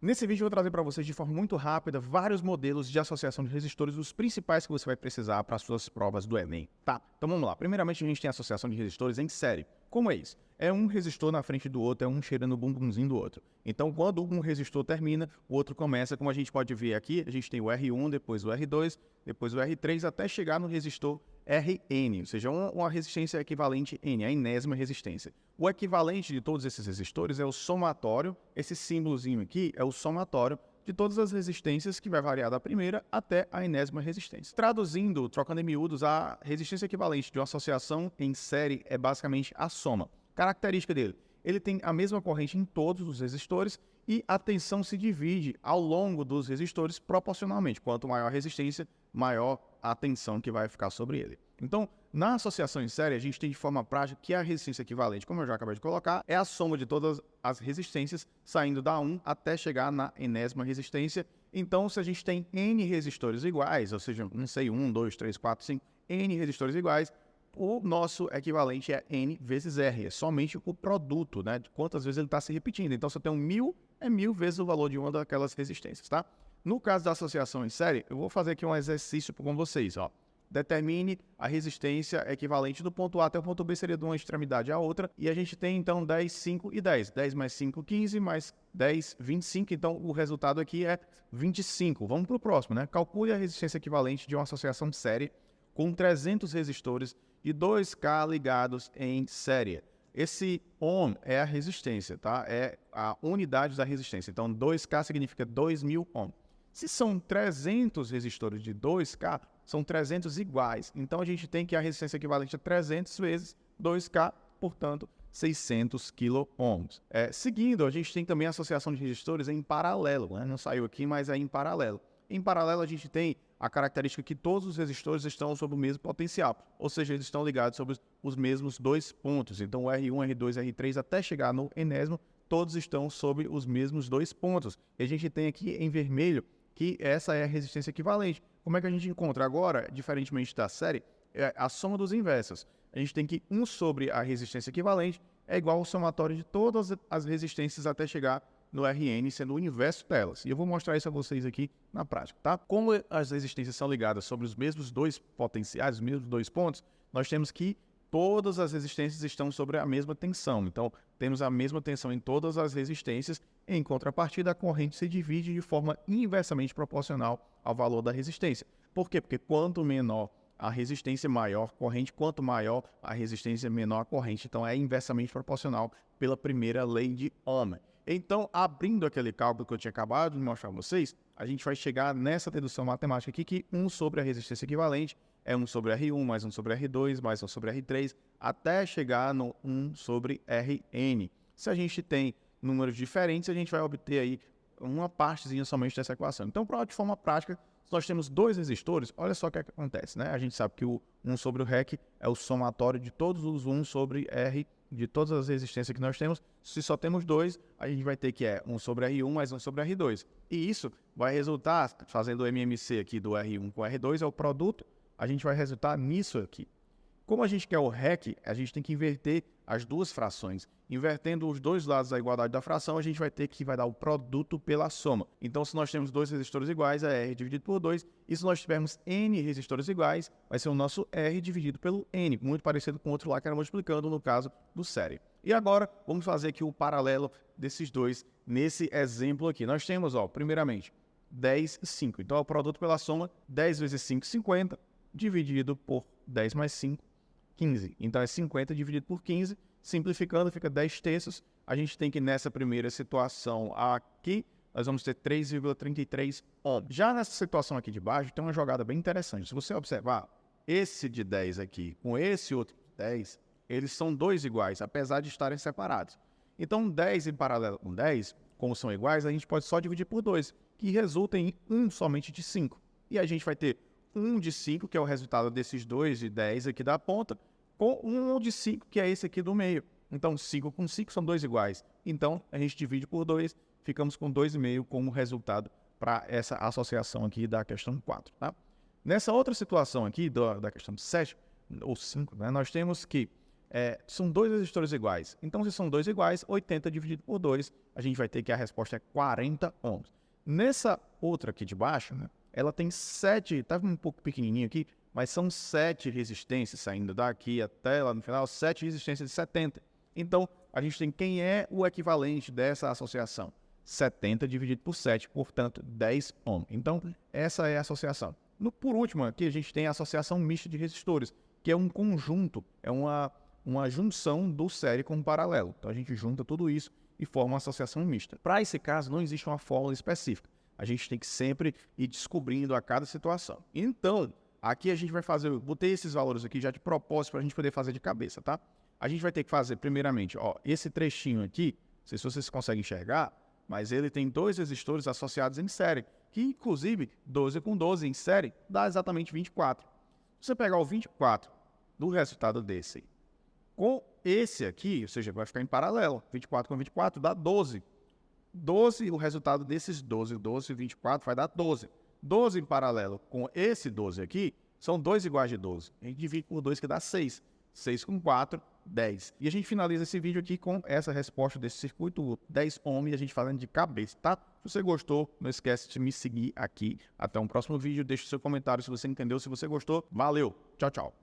Nesse vídeo eu vou trazer para vocês de forma muito rápida vários modelos de associação de resistores, os principais que você vai precisar para as suas provas do Enem, tá? Então vamos lá. Primeiramente a gente tem a associação de resistores em série. Como é isso? É um resistor na frente do outro, é um cheirando o bumbumzinho do outro. Então quando um resistor termina, o outro começa, como a gente pode ver aqui, a gente tem o R1, depois o R2, depois o R3, até chegar no resistor Rn, ou seja, uma resistência equivalente N, a enésima resistência. O equivalente de todos esses resistores é o somatório, esse símbolozinho aqui é o somatório de todas as resistências que vai variar da primeira até a enésima resistência. Traduzindo, trocando em miúdos, a resistência equivalente de uma associação em série é basicamente a soma. Característica dele, ele tem a mesma corrente em todos os resistores e a tensão se divide ao longo dos resistores proporcionalmente. Quanto maior a resistência, maior a tensão que vai ficar sobre ele. Então, na associação em série, a gente tem de forma prática que a resistência equivalente, como eu já acabei de colocar, é a soma de todas as resistências, saindo da 1 até chegar na enésima resistência. Então, se a gente tem N resistores iguais, ou seja, não sei, 1, 2, 3, 4, 5, N resistores iguais, o nosso equivalente é N vezes R, é somente o produto, né, de quantas vezes ele está se repetindo. Então, se eu tenho 1000, é 1000 vezes o valor de uma daquelas resistências, tá? No caso da associação em série, eu vou fazer aqui um exercício com vocês, ó. Determine a resistência equivalente do ponto A até o ponto B, seria de uma extremidade à outra, e a gente tem então 10, 5 e 10. 10 mais 5, 15, mais 10, 25, então o resultado aqui é 25. Vamos para o próximo, né? Calcule a resistência equivalente de uma associação série com 300 resistores de 2K ligados em série. Esse ohm é a resistência, tá? É a unidade da resistência. Então, 2K significa 2000 ohm. Se são 300 resistores de 2K, são 300 iguais. Então, a gente tem que a resistência equivalente a 300 vezes 2K, portanto, 600 kΩ. Seguindo, a gente tem também a associação de resistores em paralelo, né? Não saiu aqui, mas é em paralelo. Em paralelo, a gente tem a característica que todos os resistores estão sob o mesmo potencial, ou seja, eles estão ligados sobre os mesmos dois pontos. Então, o R1, R2, R3, até chegar no enésimo, todos estão sob os mesmos dois pontos. E a gente tem aqui em vermelho que essa é a resistência equivalente. Como é que a gente encontra agora, diferentemente da série, é a soma dos inversos. A gente tem que 1 sobre a resistência equivalente é igual ao somatório de todas as resistências até chegar no Rn, sendo o inverso delas. E eu vou mostrar isso a vocês aqui na prática, tá? Como as resistências são ligadas sobre os mesmos dois potenciais, os mesmos dois pontos, nós temos que todas as resistências estão sobre a mesma tensão. Então, temos a mesma tensão em todas as resistências. Em contrapartida, a corrente se divide de forma inversamente proporcional ao valor da resistência. Por quê? Porque quanto menor a resistência, maior a corrente, quanto maior a resistência, menor a corrente. Então, é inversamente proporcional pela primeira lei de Ohm. Então, abrindo aquele cálculo que eu tinha acabado de mostrar a vocês, a gente vai chegar nessa dedução matemática aqui, que 1 sobre a resistência equivalente é 1 sobre R1, mais 1 sobre R2, mais 1 sobre R3, até chegar no 1 sobre Rn. Se a gente tem números diferentes, a gente vai obter aí uma partezinha somente dessa equação. Então, de forma prática, se nós temos dois resistores, olha só o que acontece, né? A gente sabe que o 1 sobre o REC é o somatório de todos os 1 sobre R, de todas as resistências que nós temos. Se só temos dois, a gente vai ter que 1 sobre R1 mais 1 sobre R2. E isso vai resultar, fazendo o MMC aqui do R1 com R2, é o produto, a gente vai resultar nisso aqui. Como a gente quer o REC, a gente tem que inverter as duas frações. Invertendo os dois lados da igualdade da fração, a gente vai ter que dar o produto pela soma. Então, se nós temos dois resistores iguais, é R dividido por 2. E se nós tivermos N resistores iguais, vai ser o nosso R dividido pelo N, muito parecido com o outro lá que era multiplicando no caso do série. E agora, vamos fazer aqui o paralelo desses dois nesse exemplo aqui. Nós temos, primeiramente, 10 e 5. Então, é o produto pela soma, 10 vezes 5, 50, dividido por 10 mais 5, 15. Então, é 50 dividido por 15, simplificando, fica 10 terços. A gente tem que, nessa primeira situação aqui, nós vamos ter 3,33 ohm. Já nessa situação aqui de baixo, tem uma jogada bem interessante. Se você observar, esse de 10 aqui com esse outro de 10, eles são dois iguais, apesar de estarem separados. Então, 10 em paralelo com 10, como são iguais, a gente pode só dividir por 2, que resulta em 1 somente de 5. E a gente vai ter 1 de 5, que é o resultado desses 2 de 10 aqui da ponta, com 1 de 5, que é esse aqui do meio. Então, 5 com 5 são dois iguais. Então, a gente divide por 2, ficamos com 2,5 como resultado para essa associação aqui da questão 4. Tá? Nessa outra situação aqui, da questão 7, ou 5, né, nós temos que são dois resistores iguais. Então, se são dois iguais, 80 dividido por 2, a gente vai ter que a resposta é 40 ohms. Nessa outra aqui de baixo, né, ela tem 7, estava um pouco pequenininho aqui, mas são 7 resistências saindo daqui até lá no final, 7 resistências de 70. Então, a gente tem quem é o equivalente dessa associação. 70 dividido por 7, portanto, 10 ohms. Então, essa é a associação. Por último, aqui a gente tem a associação mista de resistores, que é um conjunto, é uma junção do série com o paralelo. Então, a gente junta tudo isso e forma uma associação mista. Para esse caso, não existe uma fórmula específica. A gente tem que sempre ir descobrindo a cada situação. Então, aqui a gente vai fazer, eu botei esses valores aqui já de propósito para a gente poder fazer de cabeça, tá? A gente vai ter que fazer, primeiramente, esse trechinho aqui, não sei se vocês conseguem enxergar, mas ele tem dois resistores associados em série, que inclusive 12 com 12 em série dá exatamente 24. Se você pegar o 24 do resultado desse com esse aqui, ou seja, vai ficar em paralelo, 24 com 24 dá 12. 12, o resultado desses 12 e 24 vai dar 12. 12 em paralelo com esse 12 aqui, são dois iguais de 12. A gente divide por 2 que dá 6. 6 com 4, 10. E a gente finaliza esse vídeo aqui com essa resposta desse circuito 10 ohms, a gente fazendo de cabeça, tá? Se você gostou, não esquece de me seguir aqui. Até um próximo vídeo. Deixe seu comentário se você entendeu, se você gostou. Valeu! Tchau, tchau!